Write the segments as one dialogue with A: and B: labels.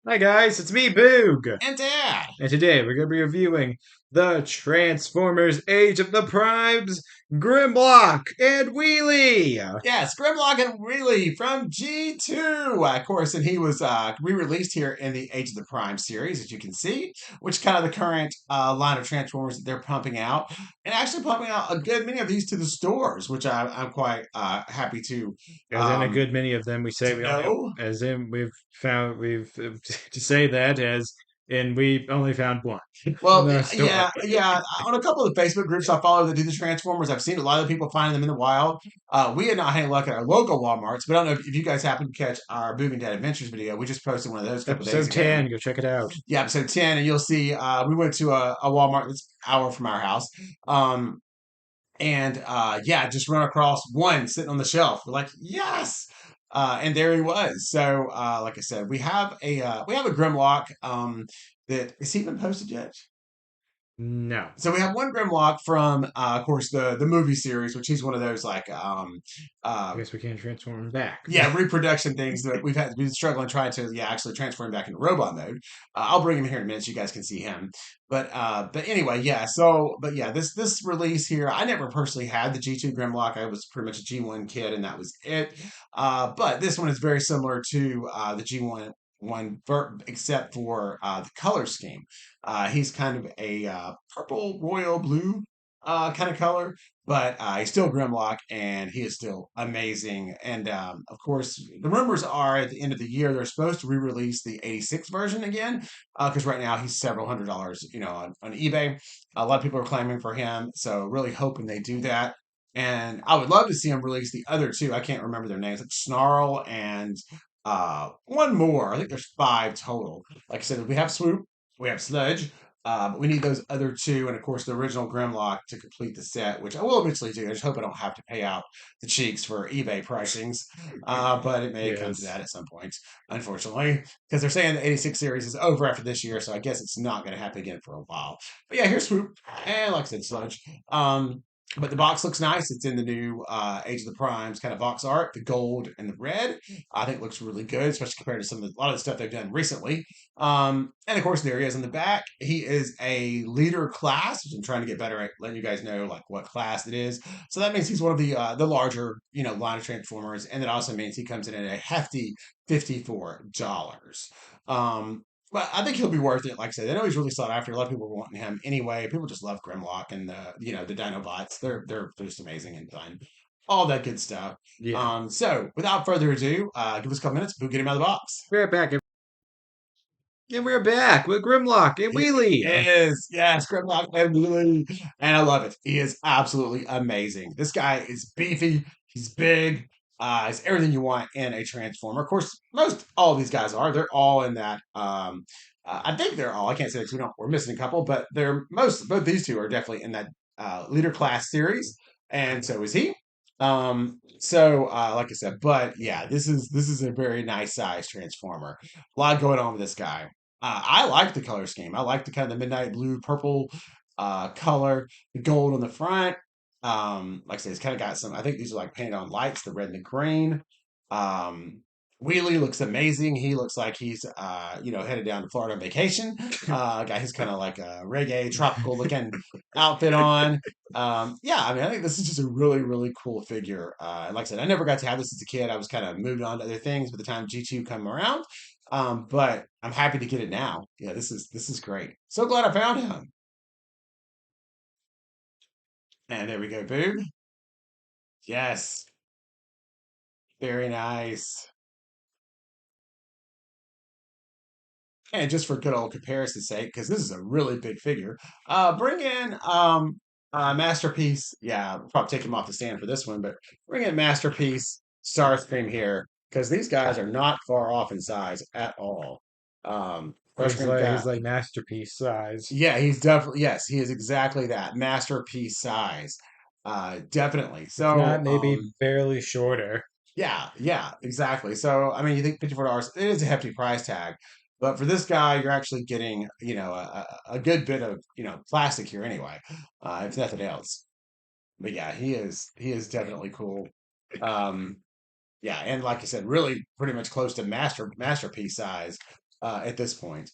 A: Hi guys, it's me, Boog,
B: And Dad.
A: and today we're going to be reviewing the Transformers Age of the Primes, Grimlock, and Wheelie.
B: Yes, Grimlock and Wheelie from G2. Of course, and he was re-released here in the Age of the Prime series, as you can see, which is kind of the current line of Transformers that they're pumping out. And actually pumping out a good many of these to the stores, which I'm quite happy
A: As in a good many of them, we say
B: to
A: we only,
B: know.
A: as in we've to say that as in we only found one in
B: Well,
A: the store.
B: yeah. On a couple of the Facebook groups I follow that do the Transformers, I've seen a lot of the people finding them in the wild. We had not had any luck at our local WalMarts, but I don't know if you guys happen to catch our Booming Dad Adventures video. We just posted one of those a couple days
A: Episode
B: ago.
A: 10, go check it out.
B: Yeah, episode 10, and you'll see we went to a Walmart that's an hour from our house. Um, and yeah, just run across one sitting on the shelf. We're like, yes. And there he was. So, like I said, we have a Grimlock. That is he been posted yet?
A: No.
B: So we have one Grimlock from, of course, the movie series, which he's one of those like,
A: I guess we can't transform him back.
B: yeah, reproduction things that we've been struggling trying to, yeah, actually transfer him back into robot mode. I'll bring him here in a minute so you guys can see him. But anyway, yeah. So, but yeah, this release here, I never personally had the G2 Grimlock. I was pretty much a G1 kid, and that was it. But this one is very similar to the G1 except for the color scheme. He's kind of a purple royal blue kind of color, but he's still Grimlock and he is still amazing. And of course, the rumors are at the end of the year they're supposed to re-release the '86 version again because right now he's several $100s, on eBay. A lot of people are claiming for him, so really hoping they do that. And I would love to see him release the other two. I can't remember their names, like Snarl and one more. I think there's five total. Like I said, we have Swoop, we have Sludge, but we need those other two, and of course the original Grimlock to complete the set, which I will eventually do. I just hope I don't have to pay out the cheeks for eBay pricings, but it may come to
A: Yes.
B: that at some point, unfortunately, because they're saying the '86 series is over after this year, so I guess it's not going to happen again for a while. But yeah, here's Swoop, and like I said, Sludge. But the box looks nice. It's in the new Age of the Primes kind of box art, the gold and the red. I think it looks really good, especially compared to a lot of the stuff they've done recently. And of course, there he is in the back. He is a leader class, which I'm trying to get better at letting you guys know like what class it is. So that means he's one of the larger line of Transformers, and that also means he comes in at a hefty $54. But I think he'll be worth it. Like I said, I know he's really sought after. A lot of people were wanting him anyway. People just love Grimlock and the Dinobots. They're just amazing and fun. All that good stuff.
A: Yeah.
B: So without further ado, give us a couple minutes. We'll get him out of the box.
A: We're back. And we're back with Grimlock and
B: He
A: Wheelie.
B: is, yes, Grimlock and Lily. And I love it. He is absolutely amazing. This guy is beefy. He's big. He's everything you want in a Transformer. Of course, most all of these guys are. They're all in that. I think they're all. I can't say that 'cause we're missing a couple, but both these two are definitely in that leader class series, and so is he. Like I said, but yeah, this is a very nice size Transformer. A lot going on with this guy. I like the color scheme. I like the kind of the midnight blue, purple color, the gold on the front. Like I said, it's kind of got some. I think these are like painted on lights, the red and the green. Um, Wheelie looks amazing. He looks like he's headed down to Florida on vacation. Got his kind of like a reggae tropical looking outfit on. Yeah, I mean, I think this is just a really, really cool figure. And like I said, I never got to have this as a kid. I was kind of moved on to other things by the time G2 come around. But I'm happy to get it now. Yeah, this is great. So glad I found him. And there we go, Boog. Yes, very nice. And just for good old comparison's sake, because this is a really big figure, bring in Masterpiece. Yeah, I'll probably take him off the stand for this one, but bring in Masterpiece Starscream here, because these guys are not far off in size at all. Starscream
A: He's
B: got
A: like masterpiece size.
B: Yeah, he's definitely yes, he is exactly that masterpiece size. Definitely.
A: If not,
B: So,
A: maybe barely shorter.
B: yeah, exactly. So, I mean, you think $54, it is a hefty price tag, but for this guy, you're actually getting, a good bit of, plastic here anyway, if nothing else. But yeah, he is definitely cool. Um, yeah, and like I said, really pretty much close to masterpiece size. at this point.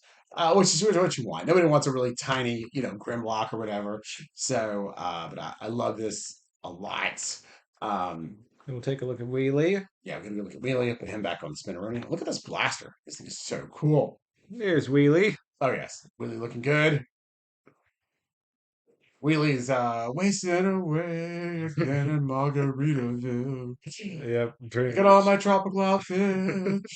B: Which is what you want. Nobody wants a really tiny, Grimlock or whatever. So, but I love this a lot. Um,
A: And we'll take a look at Wheelie.
B: yeah, we're gonna go look at Wheelie, put him back on the spinneroonie. Look at this blaster. This thing is so cool.
A: There's Wheelie.
B: Oh yes, Wheelie looking good. Wheelie's wasting away again in Margaritaville.
A: Yep,
B: Look
A: pretty
B: at all
A: much.
B: my tropical outfits.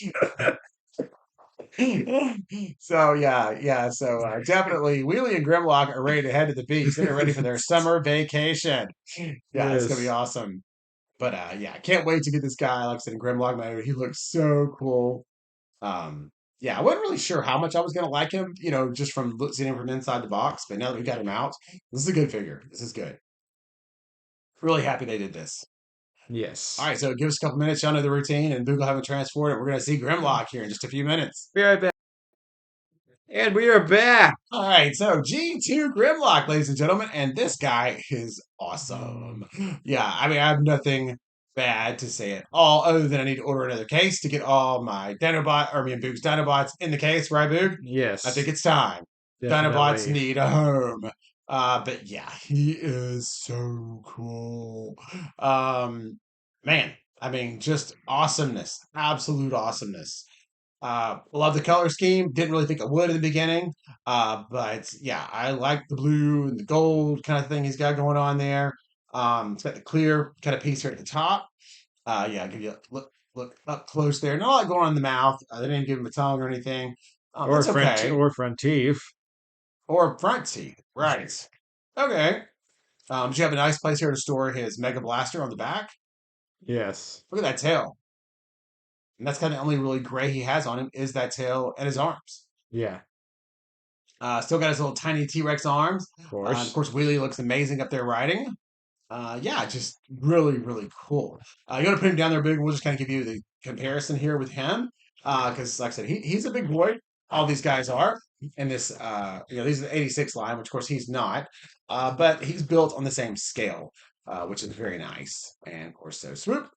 B: So yeah. So definitely, Wheelie and Grimlock are ready to head to the beach. They're ready for their summer vacation. Yeah, it's gonna be
A: Yes.
B: awesome. But yeah, I can't wait to get this guy. Like I said, in Grimlock mode, he looks so cool. Um, yeah, I wasn't really sure how much I was gonna like him, just from seeing him from inside the box. But now that we got him out, this is a good figure. This is good. Really happy they did this. All
A: Yes.
B: right, so give us a couple minutes. Y'all know the routine, and Google haven't transported. We're gonna see Grimlock here in just a few minutes.
A: Be right back. And we are back.
B: All right, so G2 Grimlock, ladies and gentlemen, and this guy is awesome. Yeah, I mean, I have nothing bad to say at all, other than I need to order another case to get all my Dinobot, or me and Boog's Dinobots in the case, right, Boog? I think
A: Yes,
B: it's time. Dinobots
A: definitely.
B: need a home. But yeah, he is so cool. Man, I mean, just awesomeness, absolute awesomeness. Love the color scheme. Didn't really think I would in the beginning. But yeah, I like the blue and the gold kind of thing he's got going on there. It's got the clear kind of piece here at the top. Yeah, I'll give you a look up close there. Not a lot going on in the mouth. They didn't give him a tongue or anything.
A: Or
B: That's
A: front
B: okay.
A: or front teeth.
B: Or front teeth. Right. Okay. Does you have a nice place here to store his Mega Blaster on the back?
A: Yes.
B: Look at that tail. And that's kind of the only really gray he has on him is that tail and his arms.
A: Yeah,
B: Still got his little tiny T-Rex arms.
A: of
B: Of
A: course.
B: course, Wheelie looks amazing up there riding. Yeah, just really, really cool. You want to put him down there big. We'll just kind of give you the comparison here with him. Because, like I said, he's a big boy. All these guys are in this, these are the 86 line, which, of course, he's not. But he's built on the same scale, which is very nice. And, of course, so Swoop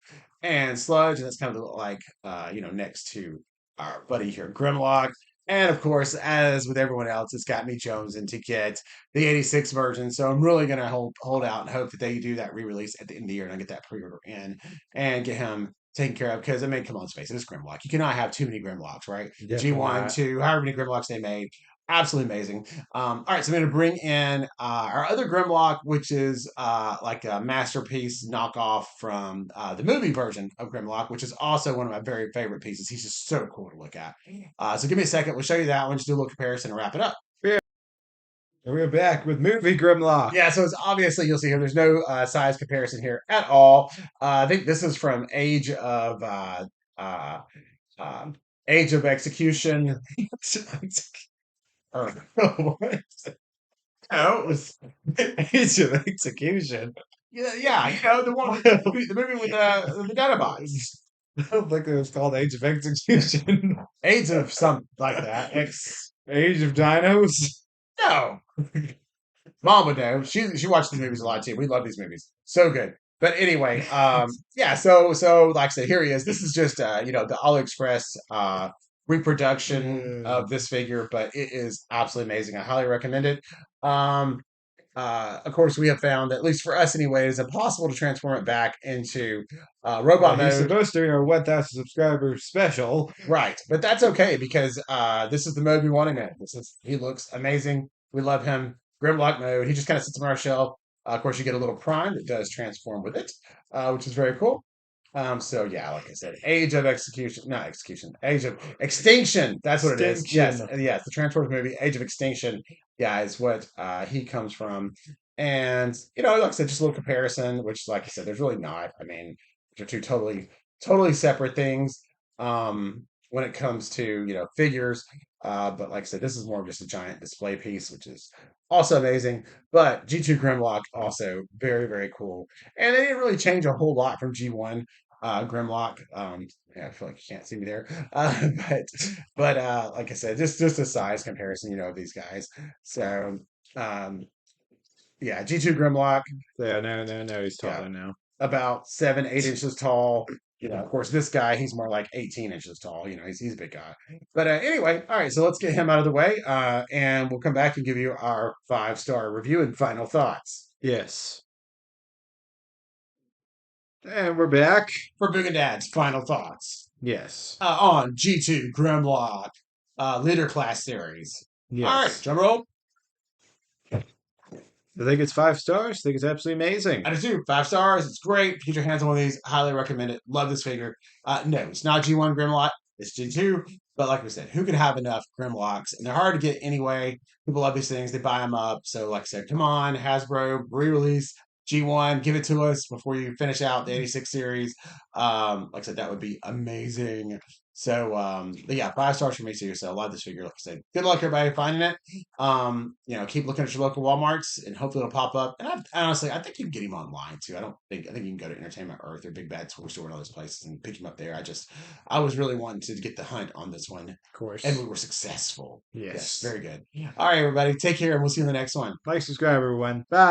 B: and Sludge. And that's kind of like, next to our buddy here, Grimlock. And of course, as with everyone else, it's got me jonesing to get the 86 version. So I'm really going to hold out and hope that they do that re-release at the end of the year and I get that pre-order in and get him taken care of because I mean, come on, let's face it, it's Grimlock. You cannot have too many Grimlocks, right?
A: Definitely
B: G1,
A: not.
B: 2, however many Grimlocks they made. Absolutely amazing. All right, so I'm going to bring in our other Grimlock, which is like a masterpiece knockoff from the movie version of Grimlock, which is also one of my very favorite pieces. He's just so cool to look at. So give me a second. We'll show you that one, just do a little comparison and wrap it up.
A: Yeah. And we're back with movie Grimlock.
B: Yeah, so it's obviously you'll see here. There's no size comparison here at all. I think this is from uh, um, Age of Execution. or what? No, it was
A: Age of Execution.
B: yeah. The one, the movie with the Dinobots.
A: I don't think it was called Age of Execution.
B: Age of something like that.
A: Age of Dinos.
B: No, Mom would know. She watched these movies a lot too. We love these movies. So good. But anyway, yeah. So like I said, here he is. This is just the AliExpress reproduction
A: Uh,
B: of this figure, but it is absolutely amazing. I highly recommend it. Um, of course, we have found, at least for us anyway, it's impossible to transform it back into
A: well,
B: robot
A: he's
B: mode.
A: supposed to be our 1,000 subscriber special.
B: Right, but that's okay because this is the mode we want him in. He looks amazing. We love him. Grimlock mode. He just kind of sits on our shelf. Of course, you get a little prime that does transform with it, which is very cool. So yeah, like I said, Age of Execution, not Execution, Age of Extinction. That's what it is. Yes,
A: Extinction.
B: yes, the Transformers movie, Age of Extinction. Yeah, is what he comes from. And like I said, just a little comparison, which, like I said, there's really not. I mean, they're two totally separate things. When it comes to figures. But like I said, this is more of just a giant display piece, which is also amazing. But G2 Grimlock also very, very cool. And they didn't really change a whole lot from G1 Grimlock. Yeah, I feel like you can't see me there. But like I said, just a size comparison, of these guys. So um, yeah, G2 Grimlock,
A: Yeah, no, he's
B: yeah,
A: taller now.
B: about 7, 8 inches tall. Of course, this guy, he's more like 18 inches tall. He's a big guy. But anyway, all right, so let's get him out of the way, and we'll come back and give you our 5-star review and final thoughts.
A: Yes. And we're back.
B: For Big and Dad's final thoughts
A: Yes.
B: on G2 Grimlock Leader Class Series. All right,
A: Yes.
B: drum roll.
A: I think it's 5 stars. I think it's absolutely amazing.
B: I do too. 5 stars. It's great. Get your hands on one of these. Highly recommend it. Love this figure. No, it's not G1 Grimlock. It's G2. But like we said, who could have enough Grimlocks? And they're hard to get anyway. People love these things. They buy them up. So like I said, come on, Hasbro, re-release G1. Give it to us before you finish out the 86 series. Like I said, that would be amazing. So, but yeah, 5 stars for me too. So I love this figure. Like I said, good luck everybody finding it. Keep looking at your local Walmarts and hopefully it'll pop up. And honestly, I think you can get him online too. I think you can go to Entertainment Earth or Big Bad Toy Store and all those places and pick him up there. I was really wanting to get the hunt on this one.
A: Of course.
B: And we were successful.
A: Yes.
B: Very good. All right, everybody. Take care and we'll see you in the next one.
A: Like, subscribe, everyone. Bye.